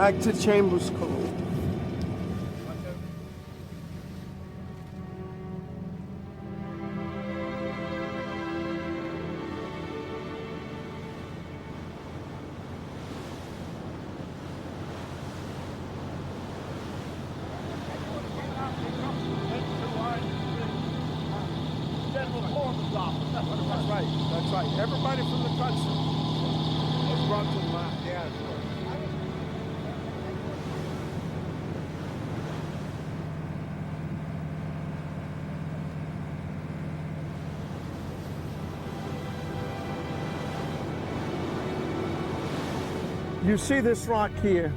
back to Chambers Cove. That's right. Everybody from the country was brought to mind. Yeah. You see this rock here?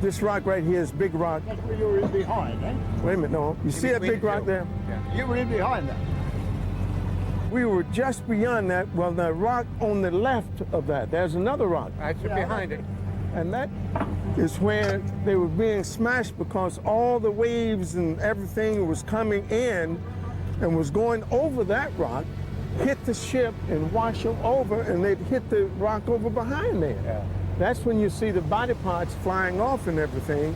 This rock right here is big rock. That's where you were in behind, eh? Wait a minute, no. You see that big rock there? Yeah. You were in behind that. We were just beyond that. Well, the rock on the left of that, there's another rock. That's behind it. And that is where they were being smashed because all the waves and everything was coming in and was going over that rock, hit the ship and wash them over, and they'd hit the rock over behind there. Yeah. That's when you see the body parts flying off and everything.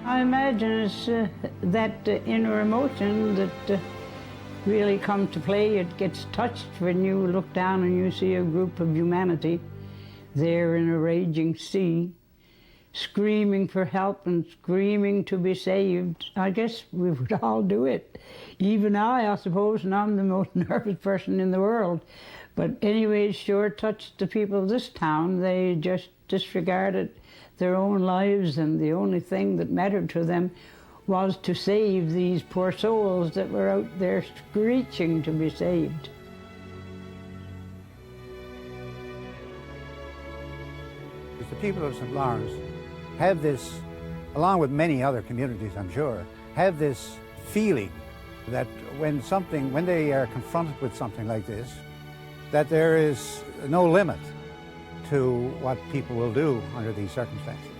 I imagine it's that inner emotion that really comes to play. It gets touched when you look down and you see a group of humanity there in a raging sea, screaming for help and screaming to be saved. I guess we would all do it. Even I suppose, and I'm the most nervous person in the world. But anyway, it sure touched the people of this town. They just disregarded their own lives, and the only thing that mattered to them was to save these poor souls that were out there screeching to be saved. The people of St. Lawrence have this, along with many other communities I'm sure, have this feeling that when they are confronted with something like this, that there is no limit to what people will do under these circumstances.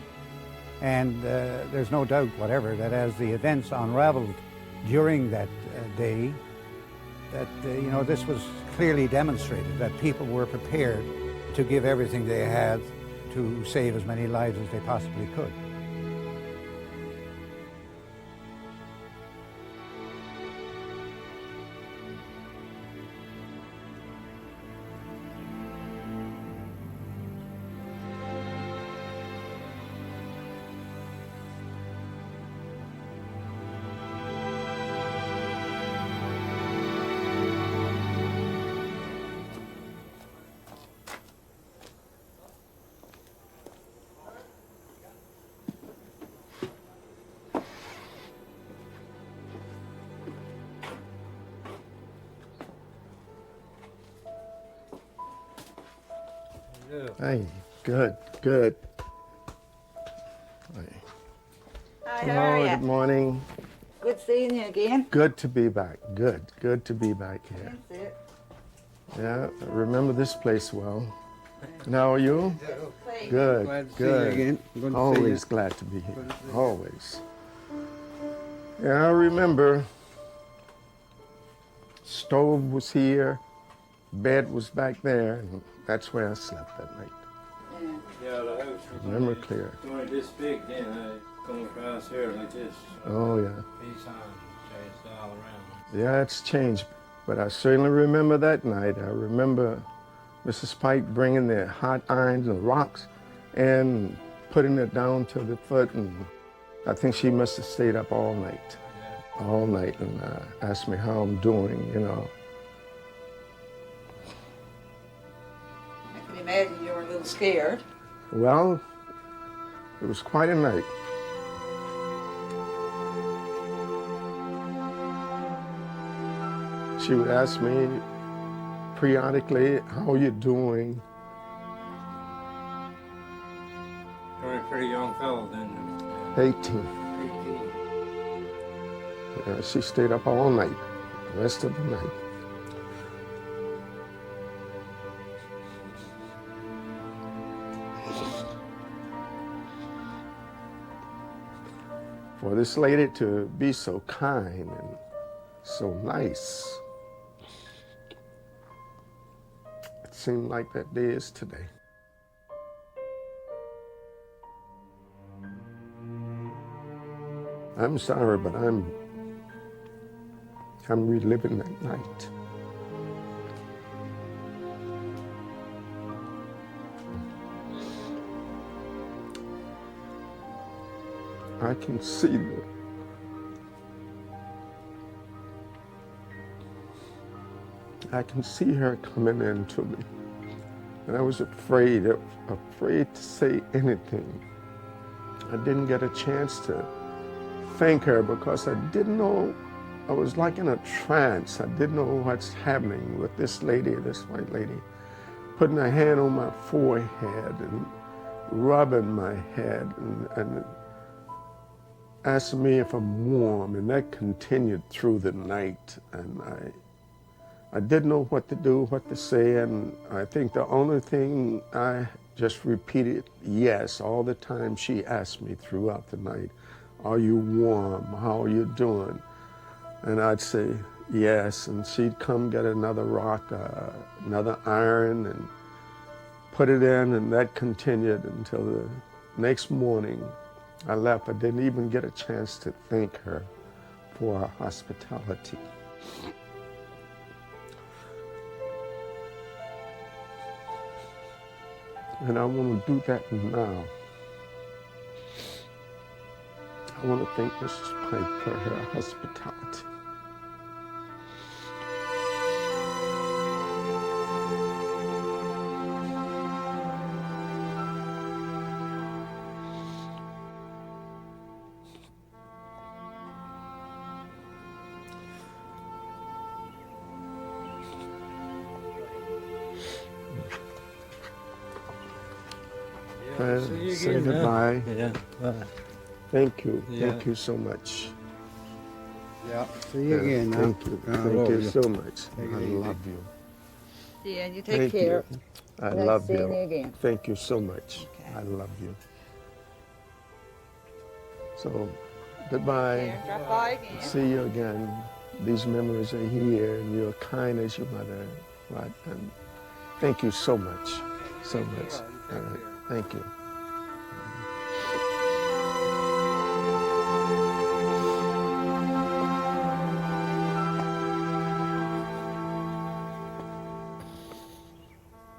And there's no doubt whatever that as the events unraveled during that day, that this was clearly demonstrated, that people were prepared to give everything they had to save as many lives as they possibly could. Hey, good, good. Hey. Hi, how Hello, are good you? morning. Good seeing you again. Good to be back. Good to be back here. That's it. Yeah, I remember this place well. And how are you? Say, Good, Glad to see good. you again. Good to see Always you. glad to be here. Good to see you. Always. Yeah, I remember. Stove was here, bed was back there, and that's where I slept that night. Yeah. Yeah, the house was Remember only, clear. only this big, then I come across here like this. Oh yeah. Peace on, chased all around. Yeah, it's changed, but I certainly remember that night. I remember Mrs. Pike bringing the hot irons and rocks and putting it down to the foot, and I think she must have stayed up all night. All night, and asked me how I'm doing, you know. I can imagine you were a little scared. Well, it was quite a night. She would ask me periodically, how are you doing? You were a pretty young fellow then. 18. She stayed up all night, the rest of the night. For this lady to be so kind and so nice, it seemed like that day is today. I'm sorry, but I'm reliving that night. I can see her coming into me, and I was afraid to say anything. I didn't get a chance to thank her because I didn't know. I was like in a trance. I didn't know what's happening with this lady, this white lady, putting her hand on my forehead and rubbing my head and asking me if I'm warm, and that continued through the night. And I didn't know what to do, what to say, and I think the only thing I just repeated yes all the time she asked me throughout the night. Are you warm? How are you doing? And I'd say yes, and she'd come get another rock, another iron, and put it in, and that continued until the next morning. I left. I didn't even get a chance to thank her for her hospitality. And I want to do that now. I want to thank Mrs. Pike for her hospitality. Say goodbye. Yeah. Thank you. Yeah. Thank you so much. Yeah. See you again now. Thank you. I Thank love you you. so much. Take it I easy. love you. Yeah, you take Thank care. you. I Nice love seeing you. you again. Thank you so much. Okay. I love you. So, goodbye. Yeah, drop by again. See you again. These memories are here, and you're kind as your mother. Right? And thank you so much. So much. All right. Thank you.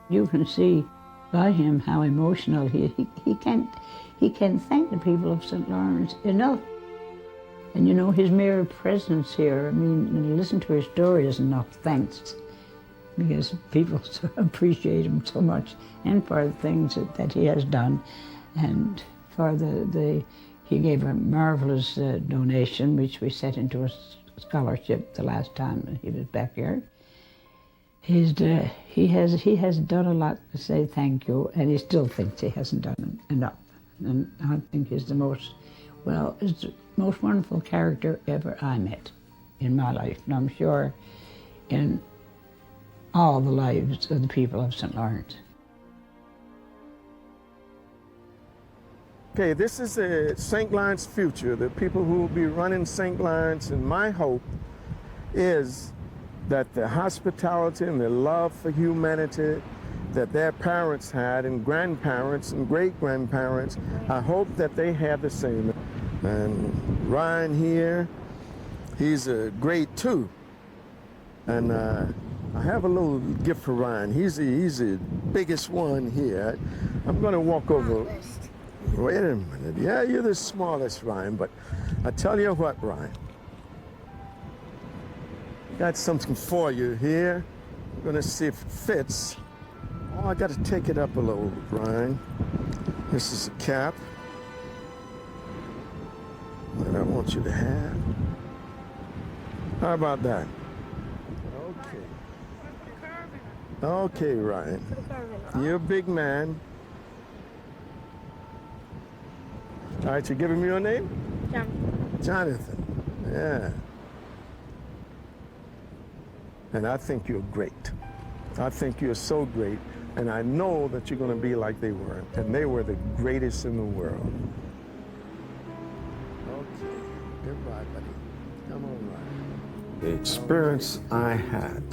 You can see by him how emotional he can't thank the people of St. Lawrence enough. And you know, his mere presence here, I mean, listen to his story is enough thanks, because people so appreciate him so much, and for the things that he has done, and for he gave a marvelous donation, which we set into a scholarship the last time he was back here. He has done a lot to say thank you, and he still thinks he hasn't done enough. And I think he's the most wonderful character ever I met in my life, and I'm sure in all the lives of the people of St. Lawrence. Okay, this is St. Lawrence future, the people who will be running St. Lawrence, and my hope is that the hospitality and the love for humanity that their parents had, and grandparents and great-grandparents, I hope that they have the same. And Ryan here, he's a grade 2. And I have a little gift for Ryan. He's the biggest one here. I'm gonna walk over. Wait a minute. Yeah, you're the smallest, Ryan, but I tell you what, Ryan. Got something for you here. I'm gonna see if it fits. Oh, I gotta take it up a little, Ryan. This is a cap that I want you to have. How about that? Okay. Okay, Ryan. You're a big man. All right, you giving me your name? Jonathan. Jonathan, yeah. And I think you're great. I think you're so great. And I know that you're going to be like they were. And they were the greatest in the world. Okay. Goodbye, buddy. Come on, Ryan. The experience I had,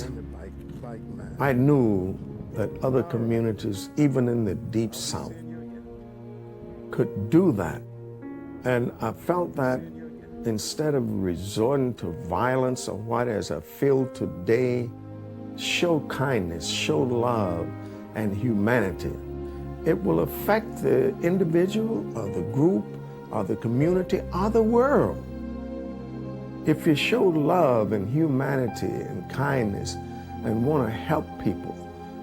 I knew that other communities, even in the Deep South, could do that. And I felt that instead of resorting to violence or what, as I feel today, show kindness, show love, and humanity. It will affect the individual or the group or the community or the world. If you show love and humanity and kindness and want to help people,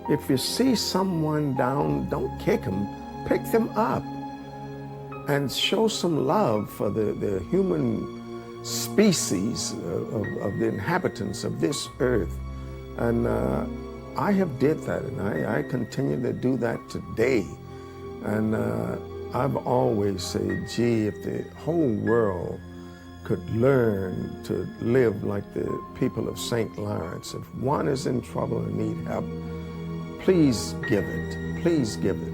if you see someone down, don't kick them, pick them up and show some love for the human species of the inhabitants of this earth. And I have did that, and I continue to do that today. And I've always said, gee, if the whole world could learn to live like the people of St. Lawrence, if one is in trouble and need help, please give it. Please give it.